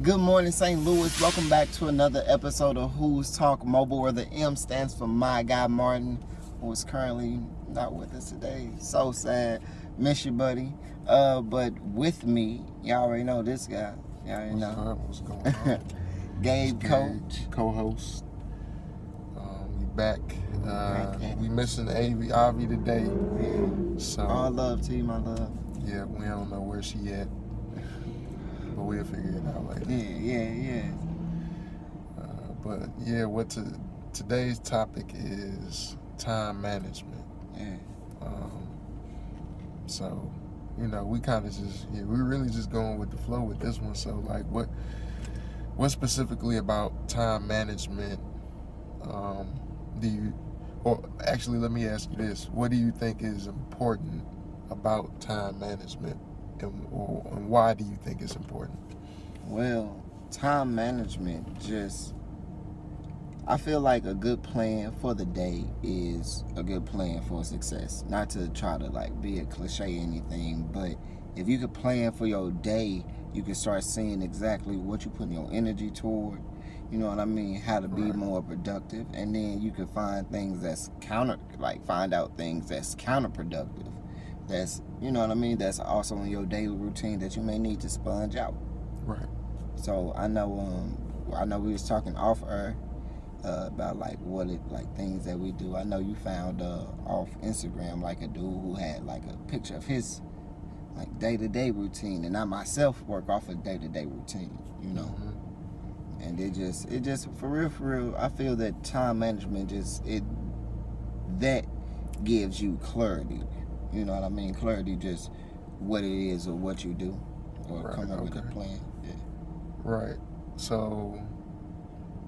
Good morning, St. Louis. Welcome back to another episode of Who's Talk Mobile, where the M stands for my guy Martin, who is currently not with us today. So sad. Miss you, buddy. But with me, y'all already know this guy. Y'all already know. What's going on? Gabe, coach. Co-host. We back. We missing Avi today. Yeah. So All love to you, my love. yeah, we don't know where she at, but we'll figure it out later. Yeah. But yeah, today's topic is time management. Yeah. So, we kind of we're really just going with the flow with this one. So, like, what specifically about time management actually, let me ask you this: what do you think is important about time management, and why do you think it's important? Well, time management I feel like a good plan for the day is a good plan for success. Not to try to be a cliche or anything, but if you could plan for your day, you can start seeing exactly what you put your energy toward. You know what I mean? How to be more productive, and then you can find things find out things that's counterproductive. That's, you know what I mean? That's also in your daily routine that you may need to sponge out. Right. So I know we was talking off air about things that we do. I know you found off Instagram a dude who had a picture of his day-to-day routine, and I myself work off a day-to-day routine, Mm-hmm. And it just for real, I feel that time management that gives you clarity. You know what I mean? Clarity, just what it is or what you do, or come up with a plan. Yeah. Right. So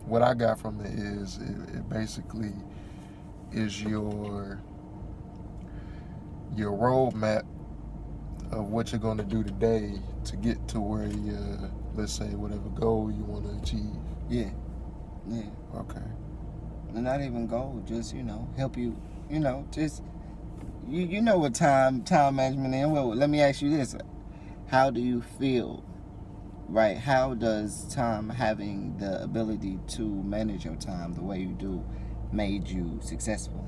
what I got from it is it basically is your roadmap of what you're going to do today to get to where you, let's say, whatever goal you want to achieve. Yeah. Okay. And not even goal, just help you. Just you know what time management is. Well, let me ask you this: how do you feel? Right? How does having the ability to manage your time the way you do made you successful?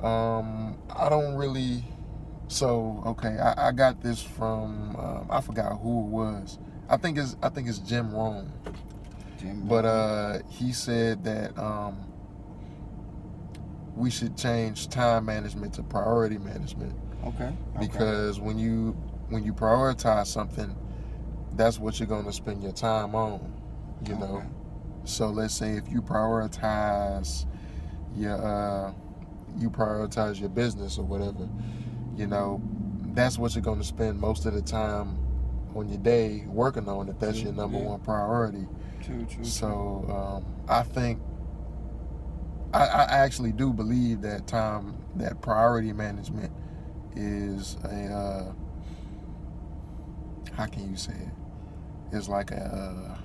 I don't really. So okay, I got this from I forgot who it was. I think it's Jim Rohn. But he said that we should change time management to priority management. Okay. Because when you prioritize something, that's what you're going to spend your time on. You know. So let's say if you prioritize your business or whatever, that's what you're going to spend most of the time on your day working on, if that's your number one priority. True. So I think I actually do believe that priority management is a how can you say it? It's like I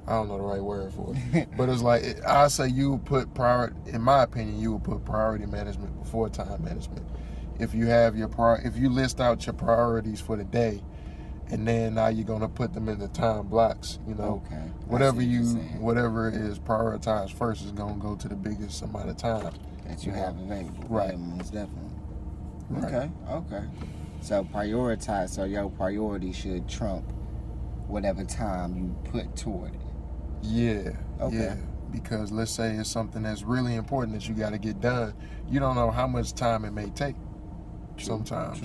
don't know the right word for it, but it's like I say you would put in my opinion, you would put priority management before time management. If you have if you list out your priorities for the day, and then now you're gonna put them in the time blocks. Whatever is prioritized first is gonna go to the biggest amount of time that you have available. Right. Yeah, most definitely. Right. Okay. So prioritize. So your priority should trump whatever time you put toward it. Yeah. Okay. Yeah. Because let's say it's something that's really important that you got to get done. You don't know how much time it may take. Sometimes,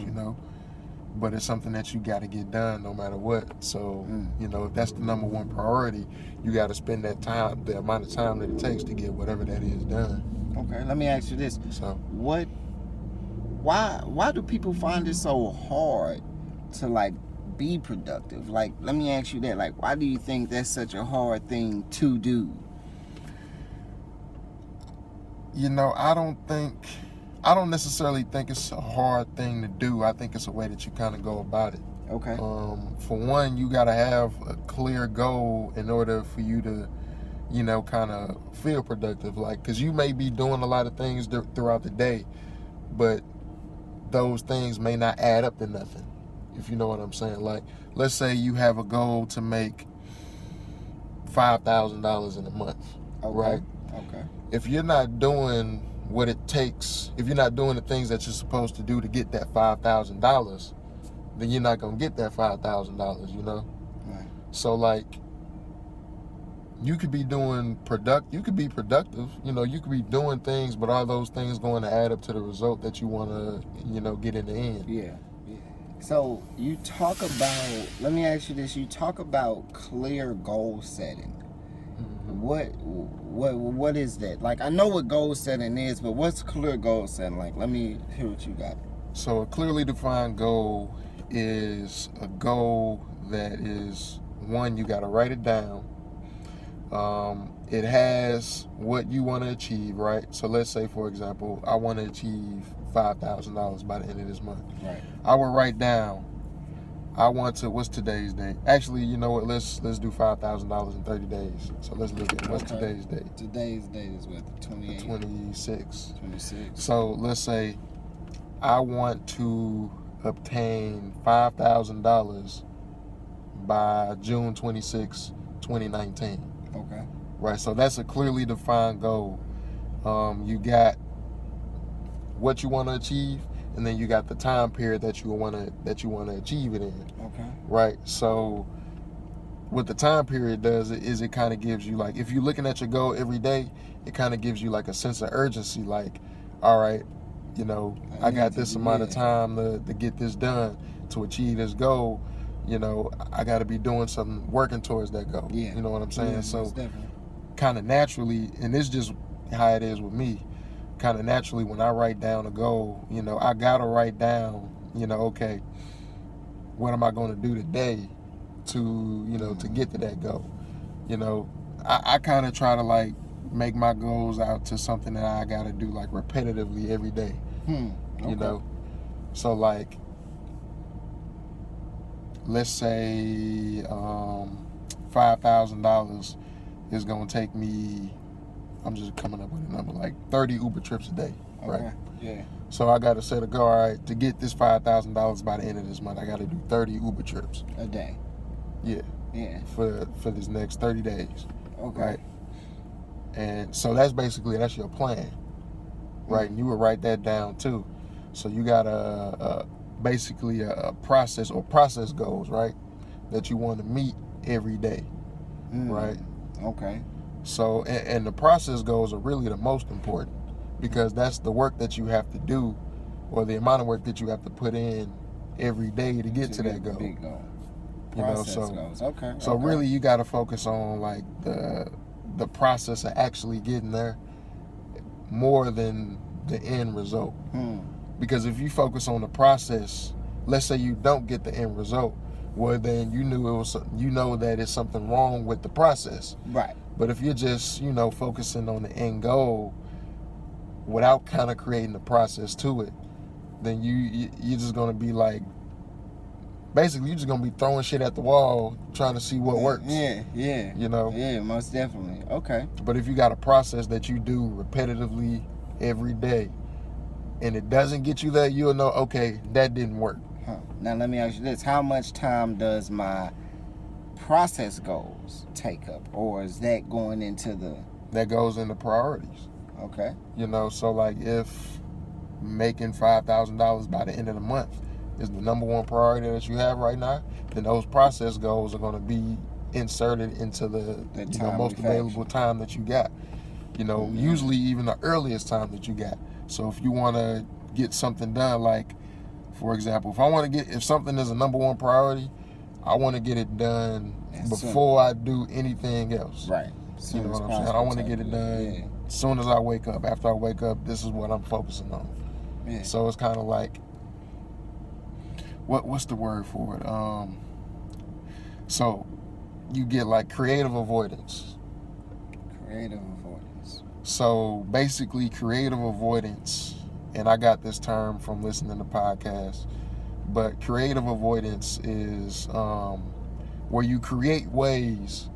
but it's something that you got to get done no matter what. So, if that's the number one priority, you got to spend that time, the amount of time that it takes to get whatever that is done. Okay. Let me ask you this: So, why do people find it so hard to be productive? Let me ask you that. Why do you think that's such a hard thing to do? I don't necessarily think it's a hard thing to do. I think it's a way that you kind of go about it. Okay. For one, you got to have a clear goal in order for you to, kind of feel productive. Because you may be doing a lot of things throughout the day, but those things may not add up to nothing, if you know what I'm saying. Like, let's say you have a goal to make $5,000 in a month, right? Okay. If you're not doing what it takes, if you're not doing the things that you're supposed to do to get that $5,000, then you're not gonna get that $5,000, you know? Right. So like, you could be productive, you know, you could be doing things, but are those things going to add up to the result that you want to, you know, get in the end? Yeah. So you talk about, let me ask you this, you talk about clear goal setting. Mm-hmm. What is that? Like, I know what goal setting is, but what's clear goal setting? Like, let me hear what you got. So a clearly defined goal is a goal that is, one, you got to write it down. It has what you want to achieve, right? So let's say, for example, I want to achieve $5,000 by the end of this month. Right. I will write down, I want to, what's today's date? Actually, you know what, let's do $5,000 in 30 days. So let's look at what's today's date. Today's date is what, the 28th? 26. 26. So let's say I want to obtain $5,000 by June 26, 2019. Okay. Right, so that's a clearly defined goal. You got what you want to achieve, and then you got the time period that you want to achieve it in. Okay. Right. So what the time period does is it kind of gives you, like, if you're looking at your goal every day, it kind of gives you like a sense of urgency. Like, all right, you know, I got this amount of time to get this done, to achieve this goal. You know, I got to be doing something, working towards that goal. Yeah. You know what I'm saying? Yeah, so kind of naturally, and it's just how it is with me, kind of naturally when I write down a goal, you know, I got to write down, you know, okay, what am I going to do today to, you know, to get to that goal? You know, I kind of try to like make my goals out to something that I got to do like repetitively every day. Okay. You know, so like, let's say $5,000 is going to take me, I'm just coming up with a number, like 30 Uber trips a day, right? Yeah. So I got to set a goal, all right, to get this $5,000 by the end of this month, I got to do 30 Uber trips. A day. Yeah. Yeah. For this next 30 days. Okay. Right? And so that's your plan, right? And you would write that down too. So you got basically a process or process goals, right? That you want to meet every day, right? Okay. So, and the process goals are really the most important, because that's the work that you have to do, or the amount of work that you have to put in every day to get to that goal. Big goal. Process goals. Okay. So really, you got to focus on like the process of actually getting there more than the end result. Because if you focus on the process, let's say you don't get the end result, well then you know that it's something wrong with the process. Right. But if you're just, you know, focusing on the end goal without kind of creating the process to it, then you're just gonna be like, basically you're just gonna be throwing shit at the wall trying to see what works. Yeah. You know? Yeah, most definitely. Okay. But if you got a process that you do repetitively every day and it doesn't get you there, you'll know, okay, that didn't work. Now let me ask you this. How much time does my process goals take up? Or is that going into that goes into priorities? Okay. You know, so like if making $5,000 by the end of the month is the number one priority that you have right now, then those process goals are going to be inserted into the most available time that you got. You know, usually even the earliest time that you got. So if you want to get something done, like, for example, if something is a number one priority, I want to get it done before I do anything else. Right. You know what I'm saying? I want to get it done as soon as I wake up. After I wake up, this is what I'm focusing on. Yeah. So it's kind of like, what's the word for it? So you get like creative avoidance. Creative avoidance. So basically, creative avoidance, and I got this term from listening to podcasts, but creative avoidance is where you create ways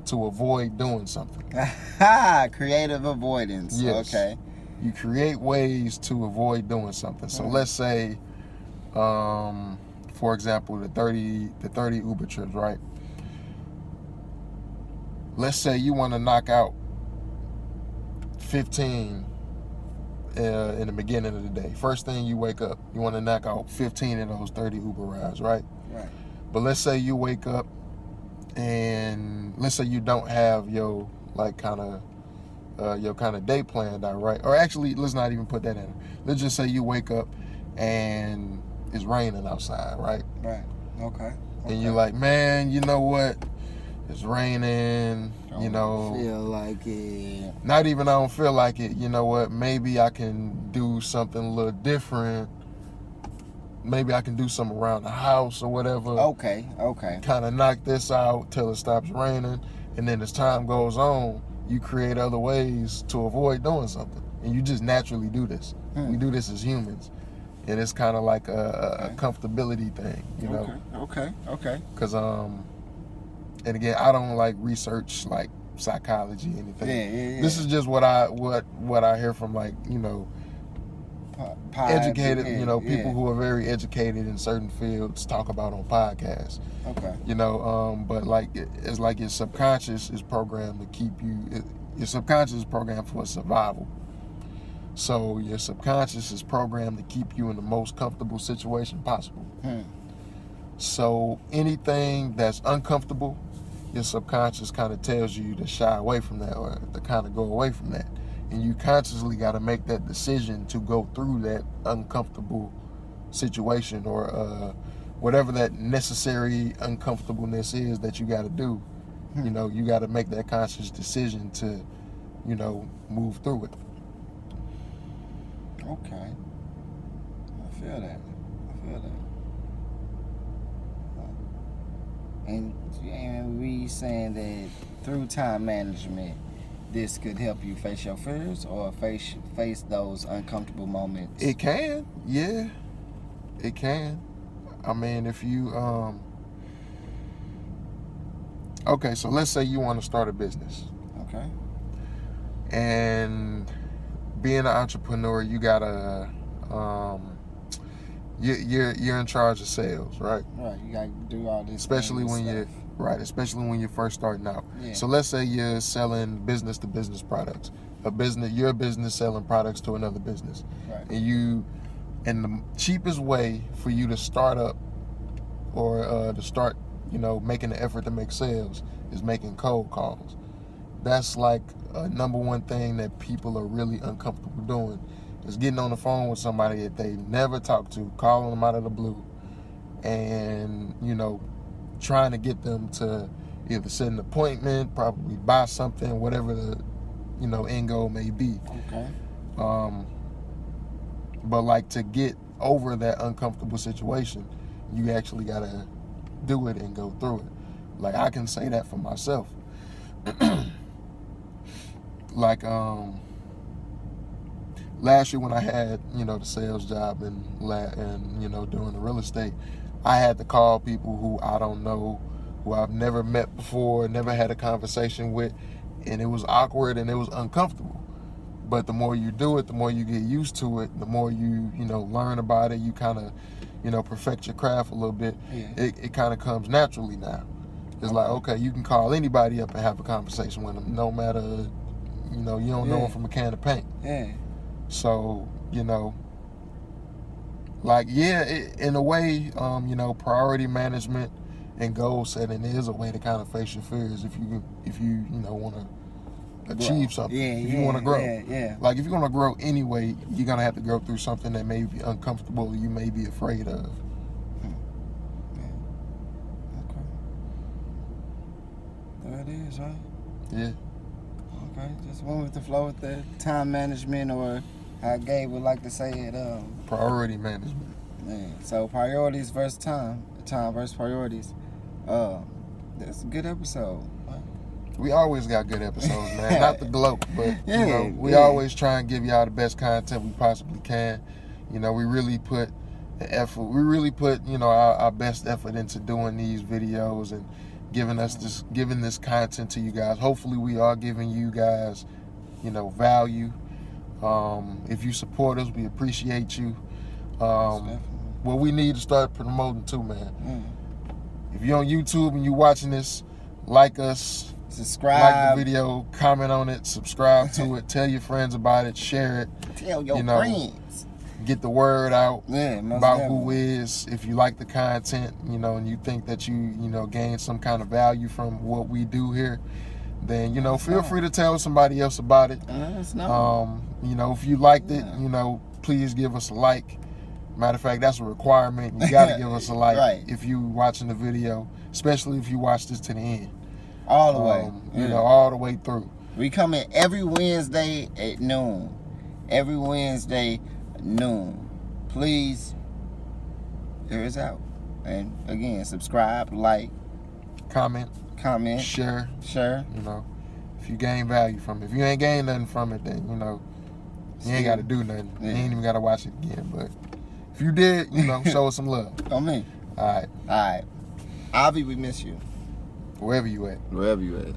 to avoid doing something. Creative avoidance. Yes. Okay. You create ways to avoid doing something. So let's say, for example, the 30 Uber trips, right? Let's say you want to knock out 15 in the beginning of the day. First thing you wake up, you want to knock out 15 of those 30 Uber rides, right? Right. But let's say you wake up and let's say you don't have your kind of day planned out, right? Or actually, let's not even put that in. Let's just say you wake up and it's raining outside, right? Right. Okay. And you're like, man, you know what? It's raining, you know. Feel like it. Not even I don't feel like it. You know what? Maybe I can do something a little different. Maybe I can do something around the house or whatever. Okay. Kind of knock this out till it stops raining. And then as time goes on, you create other ways to avoid doing something. And you just naturally do this. We do this as humans. And it's kind of like a comfortability thing, you know? Okay. Because, and again, I don't like research like psychology or anything. Yeah. This is just what I hear from, like, you know, educated, you know, people who are very educated in certain fields talk about on podcasts. Okay. You know, but like it's like your subconscious is programmed to keep you. Your subconscious is programmed for survival. So your subconscious is programmed to keep you in the most comfortable situation possible. So anything that's uncomfortable, your subconscious kind of tells you to shy away from that or to kind of go away from that. And you consciously got to make that decision to go through that uncomfortable situation or whatever that necessary uncomfortableness is that you got to do. You know, you got to make that conscious decision to, you know, move through it. Okay. I feel that. And we saying that through time management, this could help you face your fears or face those uncomfortable moments. It can, yeah. It can. I mean, if you okay, so let's say you want to start a business. Okay. And being an entrepreneur, you gotta you're in charge of sales, right? Right. You gotta do all this. Especially when you're first starting out. Yeah. So let's say you're selling business to business products. You're a business selling products to another business. Right. And the cheapest way for you to start up or to start, you know, making the effort to make sales is making cold calls. That's like a number one thing that people are really uncomfortable doing, is getting on the phone with somebody that they never talked to, calling them out of the blue, and, you know, trying to get them to either set an appointment, probably buy something, whatever the, you know, end goal may be. Okay. But like, to get over that uncomfortable situation, you actually gotta do it and go through it. Like, I can say that for myself. Like, last year when I had, you know, the sales job and you know, doing the real estate, I had to call people who I don't know, who I've never met before, never had a conversation with, and it was awkward and it was uncomfortable. But the more you do it, the more you get used to it, the more you know, learn about it, you kind of, you know, perfect your craft a little bit. Yeah. It kind of comes naturally now. It's like, okay, you can call anybody up and have a conversation with them, no matter, you know, you don't know them from a can of paint. Yeah. So, you know, like, in a way, you know, priority management and goal setting is a way to kind of face your fears if you know, want to achieve something. If you want to grow. Like, if you're going to grow anyway, you're going to have to go through something that may be uncomfortable or you may be afraid of. Okay. There it is, right? Yeah. Okay. Just went with the flow with the time management, or how Gabe would like to say it. Priority management. Man. So priorities versus time versus priorities. That's a good episode. We always got good episodes, man. Not the gloat, but you know, we always try and give y'all the best content we possibly can. You know, we really put the effort. We really put, you know, our best effort into doing these videos and giving this content to you guys. Hopefully, we are giving you guys, you know, value. If you support us, we appreciate you. Definitely. Well, we need to start promoting too, man. Mm. If you're on YouTube and you watching this, like us, Subscribe. like the video, comment on it, subscribe to it, tell your friends about it, share it. Tell your you know, friends. Get the word out about definitely. who is. If you like the content, and you think that you gain some kind of value from what we do here, then feel free to tell somebody else about it. Let us know. If you liked it, please give us a like. Matter of fact, that's a requirement. You got to give us a like Right. if you watching the video, especially if you watch this to the end. All the way. All the way through. We come in every Wednesday at noon. Every Wednesday at noon. Please, hear us out. And again, subscribe, like, comment, share. If you gain value from it. If you ain't gain nothing from it, then you ain't got to do nothing. You ain't even got to watch it again. But if you did, show us some love. On me. All right. Avi, we miss you. Wherever you at. Wherever you at.